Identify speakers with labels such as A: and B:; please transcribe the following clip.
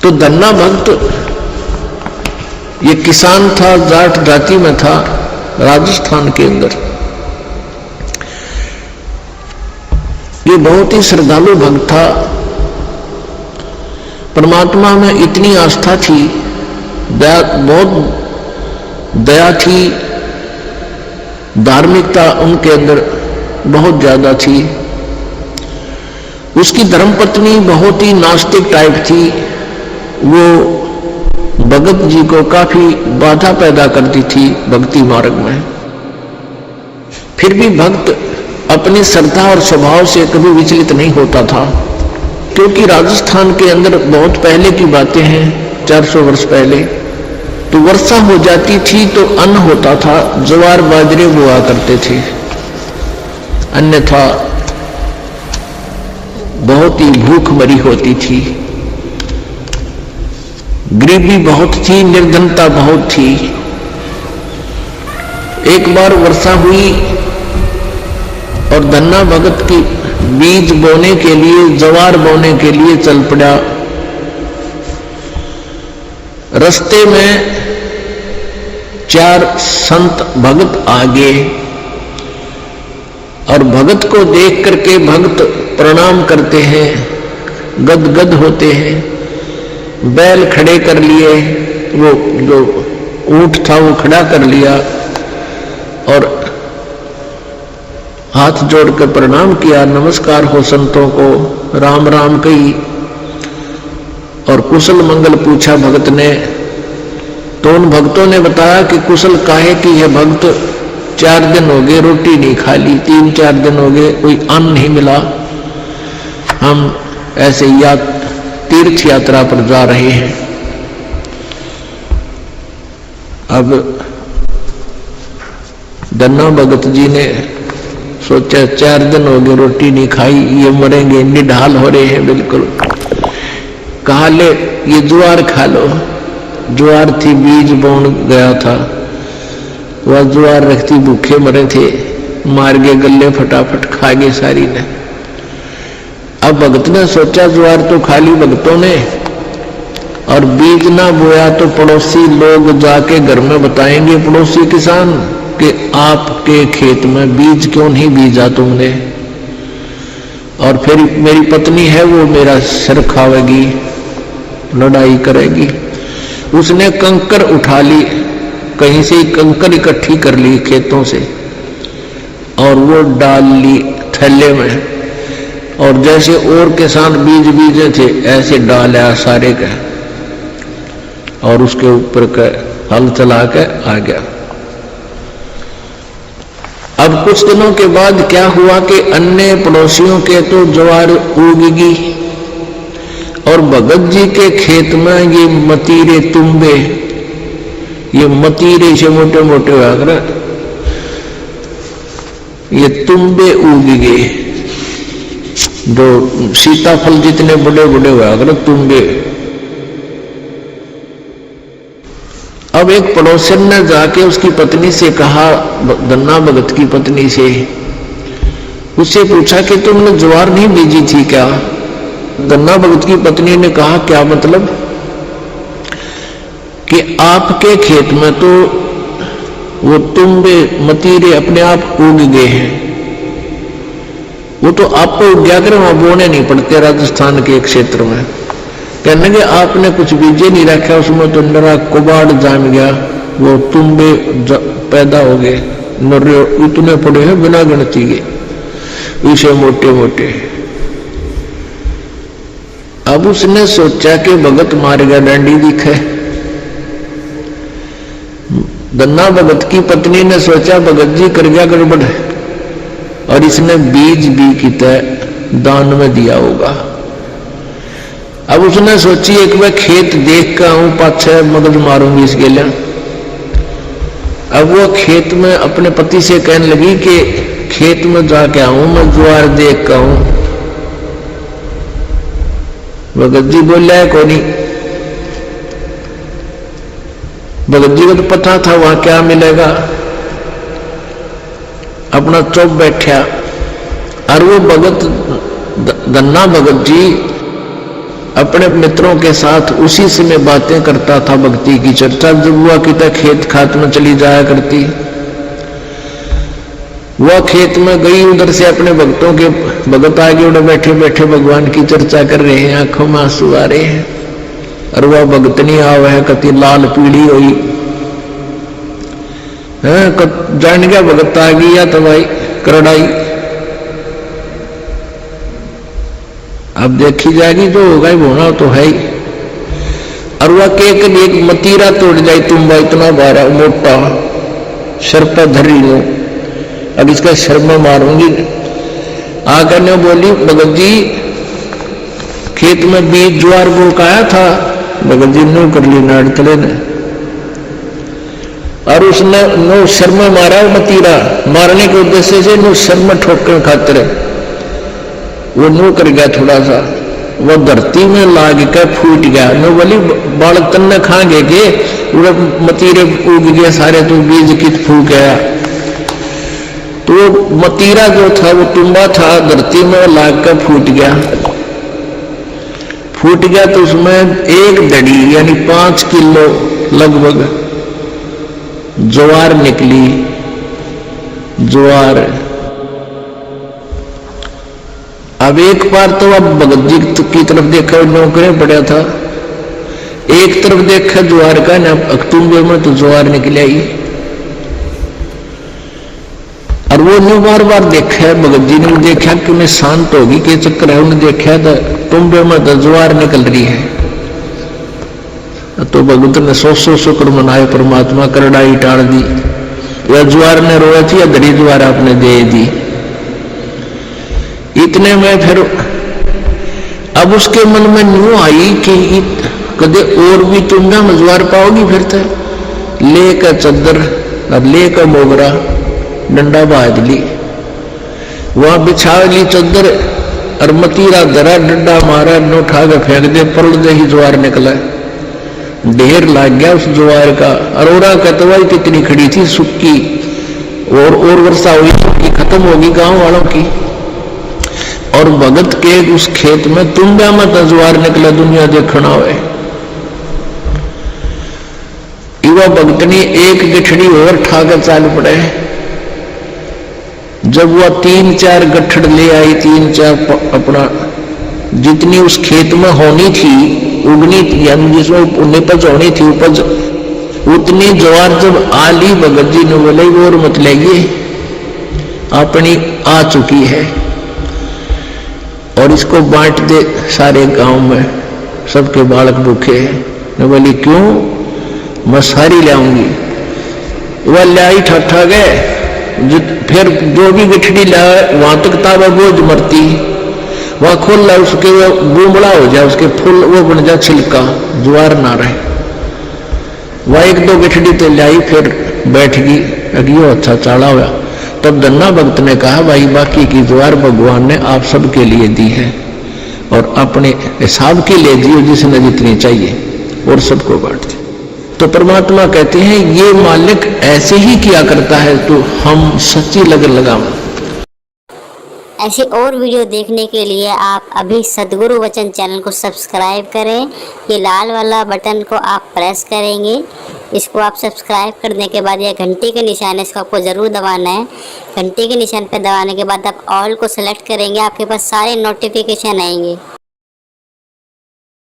A: तो धन्ना भक्त ये किसान था, जाट जाति में था, राजस्थान के अंदर। ये बहुत ही श्रद्धालु भक्त था, परमात्मा में इतनी आस्था थी, बहुत दया थी, धार्मिकता उनके अंदर बहुत ज्यादा थी। उसकी धर्मपत्नी बहुत ही नास्तिक टाइप थी, वो भगत जी को काफी बाधा पैदा करती थी भक्ति मार्ग में। फिर भी भक्त अपनी श्रद्धा और स्वभाव से कभी विचलित नहीं होता था, क्योंकि राजस्थान के अंदर बहुत पहले की बातें हैं, 400 वर्ष पहले, तो वर्षा हो जाती थी तो अन्न होता था, ज्वार बाजरे बोआ करते थे, अन्यथा बहुत ही भूखमरी होती थी, गरीबी बहुत थी, निर्धनता बहुत थी। एक बार वर्षा हुई और धन्ना भगत की बीज बोने के लिए, ज्वार बोने के लिए चल पड़ा। रास्ते में 4 संत भगत आ गए और भगत को देख करके भक्त प्रणाम करते हैं, गदगद होते हैं, बैल खड़े कर लिए, वो जो ऊंट था वो खड़ा कर लिया और हाथ जोड़कर प्रणाम किया, नमस्कार हो संतों को, राम राम कही और कुशल मंगल पूछा भगत ने। तो उन भक्तों ने बताया कि कुशल काहे कि यह भक्त 4 दिन हो गए रोटी नहीं खा ली, 3-4 दिन हो गए कोई अन्न नहीं मिला, हम ऐसे तीर्थ यात्रा पर जा रहे हैं। अब धन्ना भगत जी ने सोचा 4 दिन हो गए रोटी नहीं खाई, ये मरेंगे, निढाल हो रहे हैं बिल्कुल। कहा ले ये ज्वार खा लो। ज्वार थी, बीज बोन गया था, वह ज्वार रखती, भूखे मरे थे, मार गए गले, फटाफट खा गए सारी ने। अब भगत ने सोचा ज्वार तो खा ली भक्तों ने और बीज ना बोया तो पड़ोसी लोग जाके घर में बताएंगे, पड़ोसी किसान, कि आपके खेत में बीज क्यों नहीं बीजा तुमने, और फिर मेरी पत्नी है वो मेरा सिर खावेगी, लड़ाई करेगी। उसने कंकर उठा ली, कहीं से कंकर इकट्ठी कर ली खेतों से और वो डाल ली थैले में, और जैसे और किसान बीज बीजे थे ऐसे डाला सारे का और उसके ऊपर का हल चला के आ गया। अब कुछ दिनों के बाद क्या हुआ कि अन्य पड़ोसियों के तो ज्वार उगेगी और भगत जी के खेत में ये मतीरे तुम्बे, ये मतीरे से मोटे मोटे हुआ, ये तुम्बे उग गए, जो सीताफल जितने बड़े बड़े हुआ कर तुम्बे। अब एक पड़ोसन ने जाके उसकी पत्नी से कहा, धन्ना भगत की पत्नी से, उससे पूछा कि तुमने ज्वार नहीं बीजी थी क्या? धन्ना भगत की पत्नी ने कहा क्या मतलब? कि आपके खेत में तो वो तुम्बे मतीरे अपने आप उग गए हैं, वो तो आपको उग गया कर, वहां बोने नहीं पड़ते राजस्थान के क्षेत्र में। कहने के आपने कुछ बीजे नहीं रखा, उसमें तो नरा कुबाड़ जाम गया, वो तुम्बे पैदा हो गए, नरे इतने पड़े हैं बिना गिनती के, इसे मोटे मोटे। अब उसने सोचा कि भगत मार गया डांडी दिखे। धन्ना भगत की पत्नी ने सोचा भगत जी कर गया गड़बड़ और इसने बीज भी की तरह दान में दिया होगा। अब उसने सोची एक बार खेत देख कर आऊं, पाछे मगज मारूंगी इसके लिए। अब वो खेत में अपने पति से कहने लगी कि खेत में जाके आऊं, मैं ज्वार देख कर आऊं। भगत जी बोला है कोई नहीं। भगत जी को तो पता था वहां क्या मिलेगा, अपना चुप बैठा। और वो भगत धन्ना भगत जी अपने मित्रों के साथ उसी से मैं बातें करता था, भक्ति की चर्चा। जब हुआ कि तक खेत खात में चली जाया करती, वह खेत में गई, उधर से अपने भक्तों के भगत आगे उड़े बैठे बैठे भगवान की चर्चा कर रहे हैं, आंखों में आंसू आ रहे हैं। और वह भगतनी आव है कति लाल पीड़ी हुई है, जान गया भगत आ गई या तो भाई करड़ाई। अब देखी जाएगी, जो होगा ही होना तो है ही। और वह केक एक मतीरा तोड़ जाए, तुम भाई इतना बारा मोटा सर पर धरी लो, अब इसका सर में मारूंगी। आकर ने बोली, भगत जी खेत में बीज ज्वार बो का आया था। भगत जी नो कर ली नाड़ तले ने, और उसने नो सर में मारा, मतीरा मारने के उद्देश्य से नो सर में ठोकर खातिर वो नो कर गया थोड़ा सा, वो धरती में लाग के फूट गया। नो बोली बालक तन्ने खाएंगे के वो मतीरे उग गए सारे, तो बीज कित फूक गया। तो मतीरा जो था वो टुंबा था, धरती में लाग कर फूट गया। फूट गया तो उसमें एक दड़ी यानी 5 किलो लगभग ज्वार निकली। ज्वार अब एक बार तो अब भगत जी की तरफ देखा, नौकरे पड़ा था, एक तरफ देखा ज्वार का ना, अक्टूबर में तो ज्वार निकल आई। और वो न्यू बार बार देखा, भगत जी ने देखा कि मैं शांत होगी के चक्कर है, उन्हें देखा तो तुम्बे में तो ज्वार निकल रही है। तो भगत ने 100 शुक्र मनाए, परमात्मा करड़ाई टाल दी। या ज्वार ने रोया थी या दरी ज्वार आपने दे दी। इतने में फिर अब उसके मन में न्यू आई कि कदे और भी तुम ना मजवार पाओगी। फिर तो लेकर चद्दर और लेकर मोगरा डंडा बाज ली, वहां बिछा ली चद्दर और मतीरा धरा, डंडा मारा, नो उठा के फेंक दे, पलट दे ही ज्वार निकला। ढेर लाग गया उस ज्वार का। अरोरा कतवाई कितनी खड़ी थी सुक्की, और वर्षा हुई सुक्की खत्म होगी गांव वालों की। और भगत के उस खेत में तुम्बा में ज्वार निकला, दुनिया देखना हुए। युवा भगतनी एक गठड़ी और ठाकर चाल पड़े। जब वह 3-4 गठड़ ले आई, 3-4 अपना जितनी उस खेत में होनी थी उगनी थी, यानी जिसमें निपज होनी थी उपज, उतनी ज्वार जब आली, भगत जी ने बोले और मत लेंगे, अपनी आ चुकी है और इसको बांट दे सारे गांव में, सबके बालक भूखे हैं। मैं बोली क्यों, मैं सारी लाऊंगी। वह लाई ठट्ठा गए, फिर जो भी गठड़ी लाए वहां तक ताबा बोझ मरती, वह खोल ला, उसके वो बुमड़ा हो जाए, उसके फूल वो बन जाए छिलका, ज्वार ना रहे। वह 1-2 गठड़ी तो लाई, फिर बैठ गई, अगियो अच्छा चाड़ा हुआ। तब धन्ना भक्त ने कहा, भाई बाकी की ज्वार भगवान ने आप सबके लिए दी है और अपने हिसाब के लिए दी, जिसने जितनी चाहिए और सबको बांट दी। तो परमात्मा कहते हैं ये मालिक ऐसे ही किया करता है, तो हम सच्ची लगन लगाओ।
B: ऐसी और वीडियो देखने के लिए आप अभी सद्गुरु वचन चैनल को सब्सक्राइब करें। ये लाल वाला बटन को आप प्रेस करेंगे, इसको आप सब्सक्राइब करने के बाद यह घंटी के निशान है, इसको आपको ज़रूर दबाना है। घंटी के निशान पर दबाने के बाद आप ऑल को सेलेक्ट करेंगे, आपके पास सारे नोटिफिकेशन आएंगे।